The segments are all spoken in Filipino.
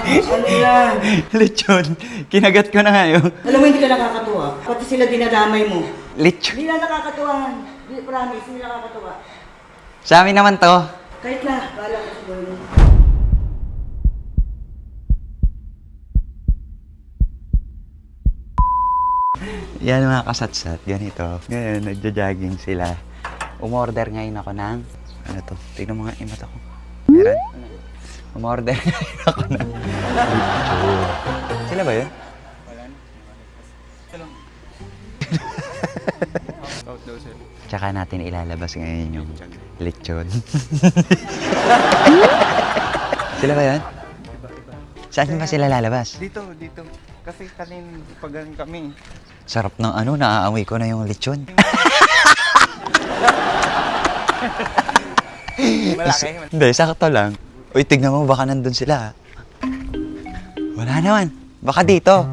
Ano yan? Lechon. Kinagat ko na nga yun. Alam mo, hindi ka nakakatuwa. Pati sila dinadamay mo. Lechon. Hindi na nakakatuwa. Hindi, promise, hindi nakakatuwa. Sa amin naman to. Kahit na, bahala ko siguro mo. Yan mga kasatsat, ganito. Ngayon, nagja-jogging sila. Umorder ngayon ako ng, ano to, tignan mo nga yung mata ko. Meron? Umorder ngayon ako ng lechon. Sila ba yun? Tsaka natin ilalabas ngayon yung lechon. Sila ba yun? Saan ba sila lalabas? Dito. Kasi kanin pagan kami. Sarap ng ano, naaamoy ko na yung lechon. Malaki. Hindi, sakto lang. Uy, tignan mo, baka nandun sila. Wala naman. Baka dito.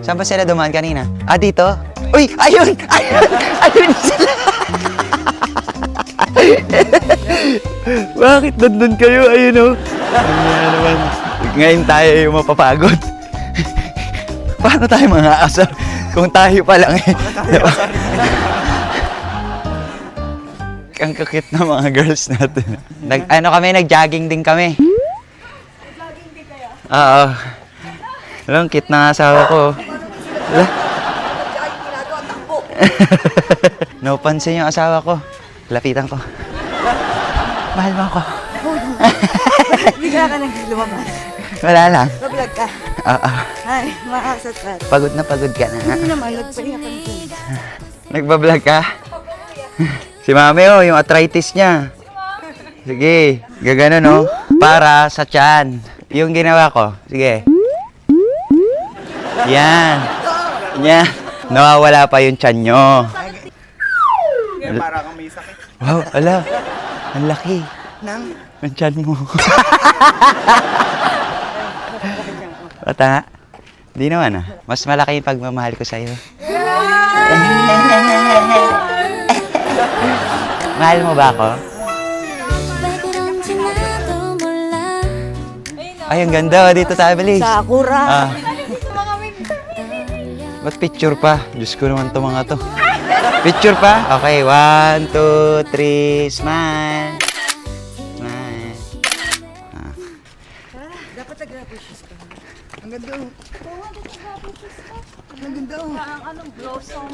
Saan ba sila dumaan kanina? Ah, dito? Uy, ayun! Ayun sila! Bakit nandun kayo? Ayun o. Ano naman. Ngayon tayo yung mapapagod. Paano tayo mga asar? Kung tayo pa lang eh. Diba? Ang kakit na mga girls natin. Nag-jogging din kami. Nag-jogging din kayo? Oo. Alam, cute na asawa ko. Wala. Nag-jogging ginagawa, takbo. Napansin yung asawa ko. Lapitan ko. Mahal mo ako. Bigla ka nang lumabas. Wala lang. Mablog ka. Oo. Ay, maasat ka. Pagod na na. Hindi naman, nagpahinga ka nito. Nagbablog ka? Si Mami oh, yung arthritis niya. Sige, gagano no? Para sa tiyan. Yung ginawa ko. Sige. Yan. Yan. Nawawala pa yung tiyan nyo. Kaya para kang may sakit. Wow, ala. Ang laki. Nang? Ang tiyan mo. Bata nga. Di naman ah. Mas malaki yung pagmamahal ko sa'yo. Mahal mo ba ako? Ay, ang ganda. Dito tayo, bilis. Sakura. Ah. Ba't picture pa? Diyos ko naman to mga to. Picture pa? Okay, 1, 2, 3, smile. Smile. Ah. Dapat nag-rapushes ka. Ang ganda oh. Ang ganda oh. Anong blossom?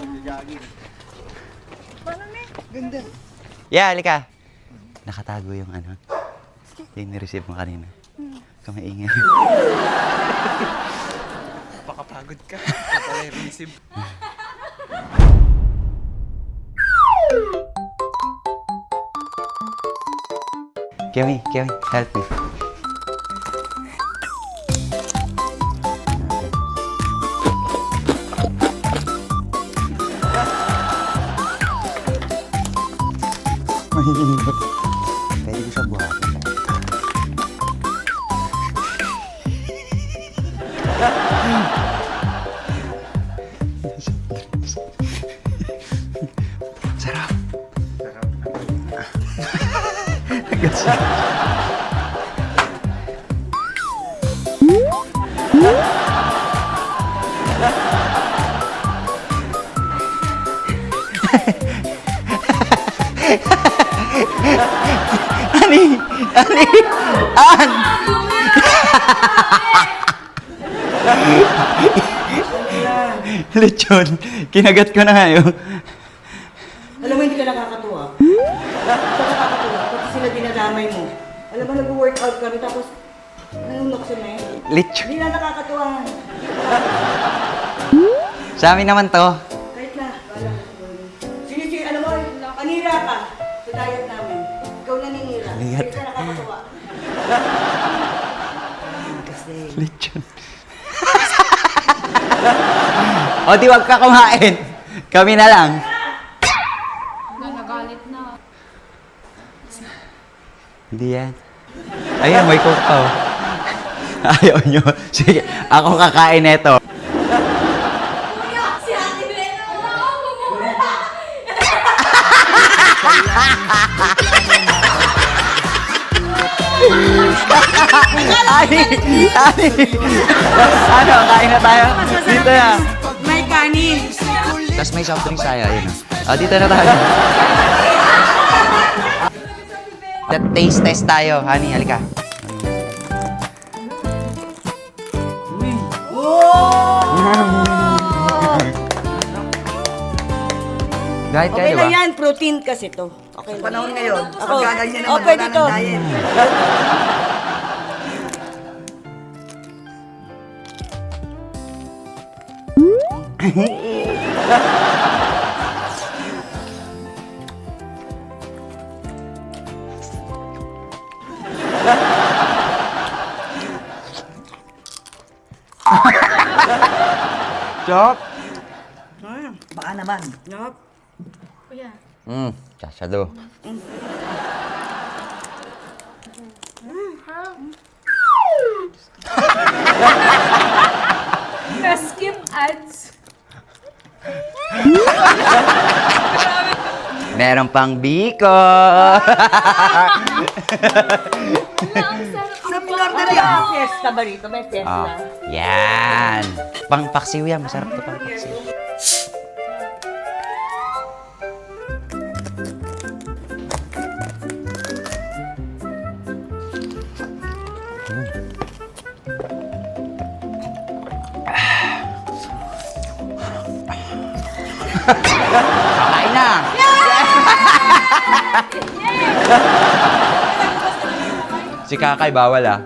Ganda. Yeah, halika. Nakatago yung ano. Yung ni-receive mo kanina. Kamaingay. Pakapagod ka. Kapalay receive. Kiyomi, help me. Mahihingot. Pwede ko siya buhatin. Sarap. Lechon. Kinagat ko na nga yun. Alam mo, hindi ka nakakatuwa. Hindi ka nakakatuwa. Pati sila dinadamay mo. Alam mo, nag-workout kami tapos nanunokso na yun. Lechon. Hindi na nakakatuwa. Sa amin naman to. Kahit na, bahala ko siguro. Sige, alam mo, panira ka sa diet namin. Ikaw naninira. Lihat. Hindi ka nakakatuwa. Kasi, Lechon. O di wag ka kumain. Kami na lang. Nagalit na. Hindi yan. Ayun, may coke pa oh. Ayaw nyo. Sige, ako kakain neto. Kuya, si Ate Bella. Wala ako. Ani! Ano, kain na tayo? Dito na. May kanin. Tapos may soft drinks tayo, ayun o. Dito na tayo. Taste test tayo, honey, halika. Kahit Okay kayo lang ba? yan, protein kasi to. Okay lang. Panahon ngayon, Ako, ang gaganyan naman, okay wala dito. nang diet. Chop! Baka naman. Yup. Kuya. Sasado. Na-skip ads. Meron pang biko. Ang sarap. Sa pinorder yan. Fiesta ba rito? May fiesta. Oh, yan. Pang paksiw yan. Masarap to pang paksiw. Kakain na. Si Kakay, bawal ah.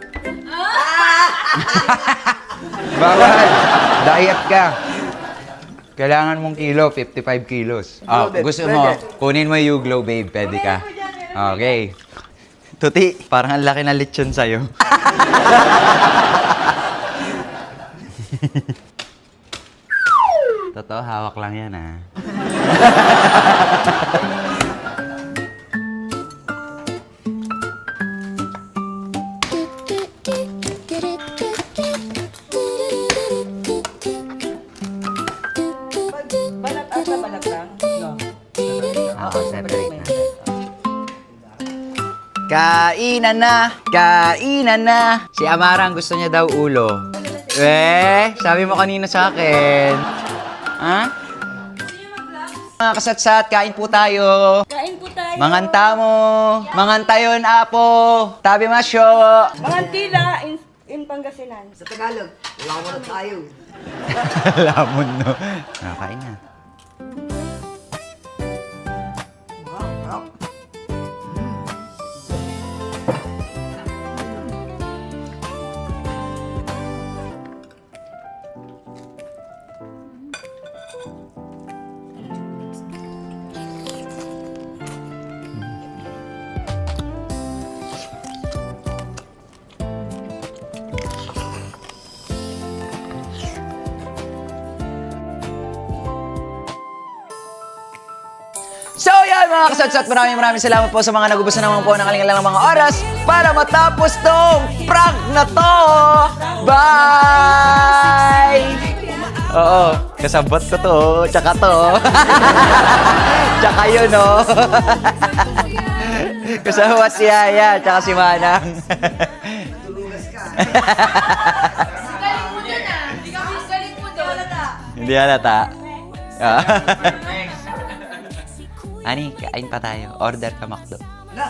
Bawal. Diet ka. Kailangan mong kilo, 55 kilos. Ah, Glow, babe. gusto mo, Pwede. kunin mo yung glow, babe. Pwede ka. Okay. Tuti, parang ang laki na lechon sa'yo. Totoo, hawak lang yan ah. Balat ata, balat lang. No. Oo, separate na. Kainan na! Kainan na! Si Amarang gusto niya daw ulo. Sabi mo kanina sa akin. Ha? Mga kasatsat, kain po tayo. Kain po tayo. Manganta mo. Mangantayon, apo. Tabi masyo. Mangantila in Pangasinan. Sa Tagalog, wala ko na tayo. Lamon, no? Kain na. Wow. So yan mga kasatsat, maraming salamat po sa mga nagubusan naman po ng kalingalang mga oras para matapos tong prank na to! Bye! Oo, kasabot ko to, tsaka to. Tsaka yun, no? Kasabot si Yaya, tsaka si Manang. Galing mo dun ah. Galing mo dun. Hindi halata. Ani, kain pa tayo. Order ka, McDo. Na.